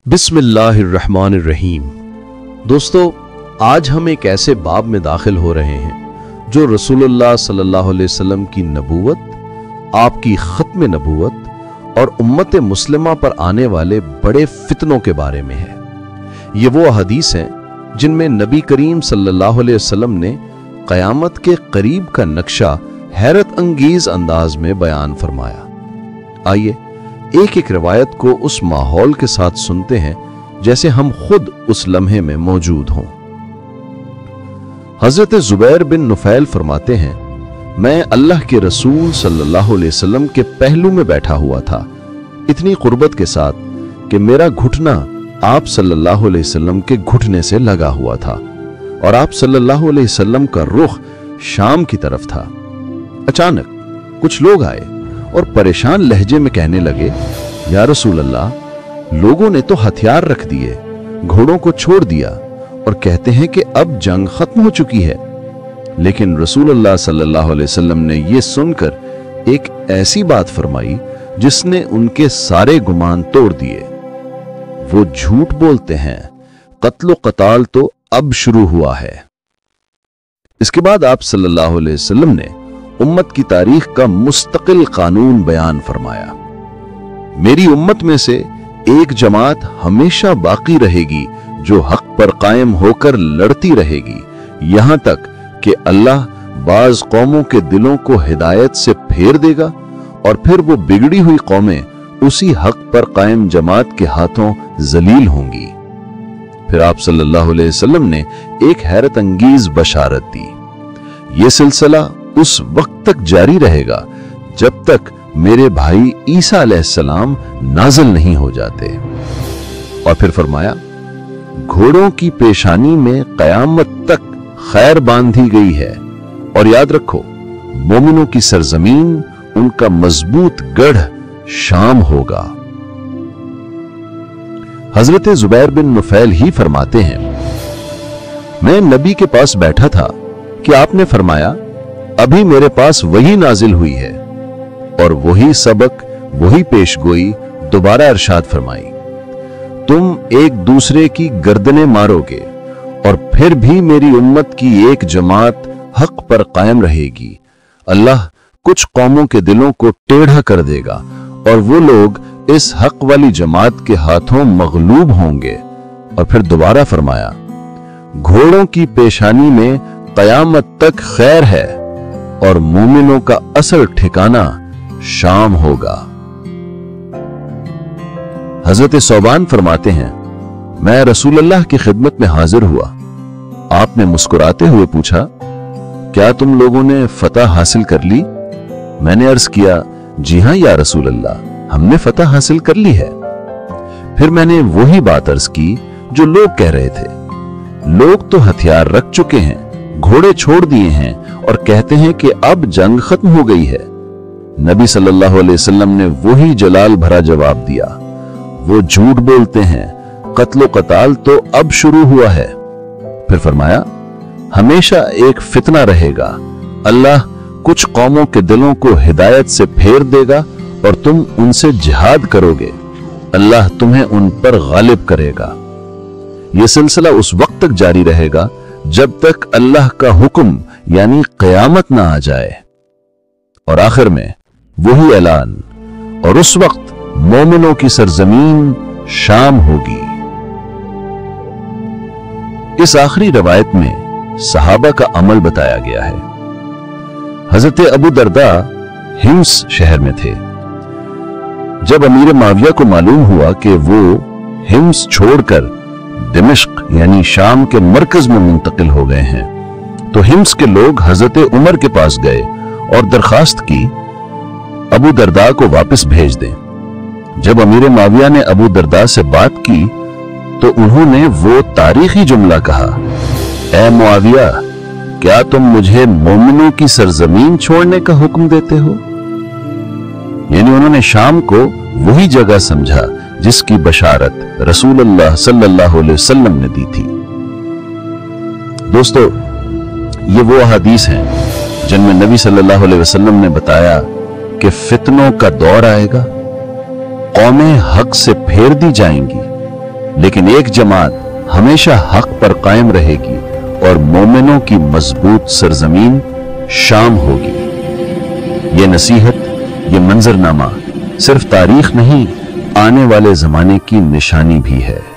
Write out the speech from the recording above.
बिस्मिल्लाहिर्रहमानिर्रहीम। दोस्तों, आज हम एक ऐसे बाब में दाखिल हो रहे हैं जो रसूलुल्लाह सल्लल्लाहु अलैहि वसल्लम की नबूवत, आपकी खत्म नबूवत और उम्मत मुस्लिमा पर आने वाले बड़े फितनों के बारे में है। ये वो हदीस हैं जिनमें नबी करीम सल्लल्लाहु अलैहि वसल्लम ने क़यामत के करीब का नक्शा हैरत अंगेज अंदाज में बयान फरमाया। आइए एक एक रवायत को उस माहौल के साथ सुनते हैं जैसे हम खुद उस लम्हे में मौजूद हों। हजरत जुबैर बिन नुफैल फरमाते हैं, मैं अल्लाह के रसूल सल्लल्लाहु अलैहि वसल्लम के पहलू में बैठा हुआ था, इतनी कुर्बत के साथ कि मेरा घुटना आप सल्लल्लाहु अलैहि वसल्लम के घुटने से लगा हुआ था और आप सल्लल्लाहु अलैहि वसल्लम का रुख शाम की तरफ था। अचानक कुछ लोग आए और परेशान लहजे में कहने लगे, या रसूल अल्लाह, लोगों ने तो हथियार रख दिए, घोड़ों को छोड़ दिया और कहते हैं कि अब जंग खत्म हो चुकी है। लेकिन रसूल अल्लाह सल्लल्लाहु अलैहि वसल्लम ने यह सुनकर एक ऐसी बात फरमाई जिसने उनके सारे गुमान तोड़ दिए। वो झूठ बोलते हैं, कत्लो कताल तो अब शुरू हुआ है। इसके बाद आप सल्लल्लाहु अलैहि वसल्लम ने उम्मत की तारीख का मुस्तकिल कानून बयान फरमाया। मेरी उम्मत में से एक जमात हमेशा बाकी रहेगी जो हक पर कायम होकर लड़ती रहेगी, यहां तक कि अल्लाह बाज कौमों के दिलों को हिदायत से फेर देगा और फिर वो बिगड़ी हुई कौमें उसी हक पर कायम जमात के हाथों जलील होंगी। फिर आप सल्लल्लाहु अलैहि वसल्लम ने एक हैरत अंगेज बशारत दी। यह सिलसिला उस वक्त तक जारी रहेगा जब तक मेरे भाई ईसा अलैहिस्सलाम नाज़िल नहीं हो जाते। और फिर फरमाया, घोड़ों की पेशानी में कयामत तक खैर बांधी गई है और याद रखो, मोमिनों की सरजमीन उनका मजबूत गढ़ शाम होगा। हजरत जुबैर बिन नुफैल ही फरमाते हैं, मैं नबी के पास बैठा था कि आपने फरमाया, अभी मेरे पास वही नाजिल हुई है, और वही सबक, वही पेशगोई दोबारा इरशाद फरमाई, तुम एक दूसरे की गर्दनें मारोगे और फिर भी मेरी उम्मत की एक जमात हक पर कायम रहेगी। अल्लाह कुछ कौमों के दिलों को टेढ़ा कर देगा और वो लोग इस हक वाली जमात के हाथों मगलूब होंगे। और फिर दोबारा फरमाया, घोड़ों की पेशानी में कयामत तक खैर है और मोमिनों का असल ठिकाना शाम होगा। हजरत सौबान फरमाते हैं, मैं रसूल अल्लाह की खिदमत में हाजिर हुआ। आपने मुस्कुराते हुए पूछा, क्या तुम लोगों ने फतह हासिल कर ली? मैंने अर्ज किया, जी हां या रसूल अल्लाह, हमने फतह हासिल कर ली है। फिर मैंने वही बात अर्ज की जो लोग कह रहे थे, लोग तो हथियार रख चुके हैं, घोड़े छोड़ दिए हैं और कहते हैं कि अब जंग खत्म हो गई है। नबी सल्लल्लाहु अलैहि वसल्लम ने वही जलाल भरा जवाब दिया, वो झूठ बोलते हैं, कत्लो कताल तो अब शुरू हुआ है। फिर फरमाया, हमेशा एक फितना रहेगा, अल्लाह कुछ कौमों के दिलों को हिदायत से फेर देगा और तुम उनसे जिहाद करोगे, अल्लाह तुम्हें उन पर गालिब करेगा। यह सिलसिला उस वक्त तक जारी रहेगा जब तक अल्लाह का हुक्म यानी क़यामत ना आ जाए। और आखिर में वही ऐलान, और उस वक्त मोमिनों की सरजमीन शाम होगी। इस आखिरी रवायत में सहाबा का अमल बताया गया है। हजरत अबू दरदा हिम्स शहर में थे। जब अमीर माविया को मालूम हुआ कि वो हिम्स छोड़कर दिमिश्क यानी शाम के मरकज में मुंतकिल हो गए हैं, तो हिम्स के लोग हजरत उमर के पास गए और दरखास्त की, अबू दरदा को वापस भेज दें। जब अमीर माविया ने अबू दरदा से बात की तो उन्होंने वो तारीखी जुमला कहा, ऐ मुआविया, क्या तुम मुझे मोमिनों की सरजमीन छोड़ने का हुक्म देते हो? यानी उन्होंने शाम को वही जगह समझा जिसकी बशारत रसूलुल्लाह सल्लल्लाहु अलैहि वसल्लम ने दी थी। दोस्तों, ये वो हदीस हैं जिनमें नबी सल्लल्लाहु अलैहि वसल्लम ने बताया कि फितनों का दौर आएगा, कौमें हक से फेर दी जाएंगी, लेकिन एक जमात हमेशा हक पर कायम रहेगी और मोमिनों की मजबूत सरजमीन शाम होगी। ये नसीहत, ये मंजरनामा सिर्फ तारीख नहीं, आने वाले जमाने की निशानी भी है।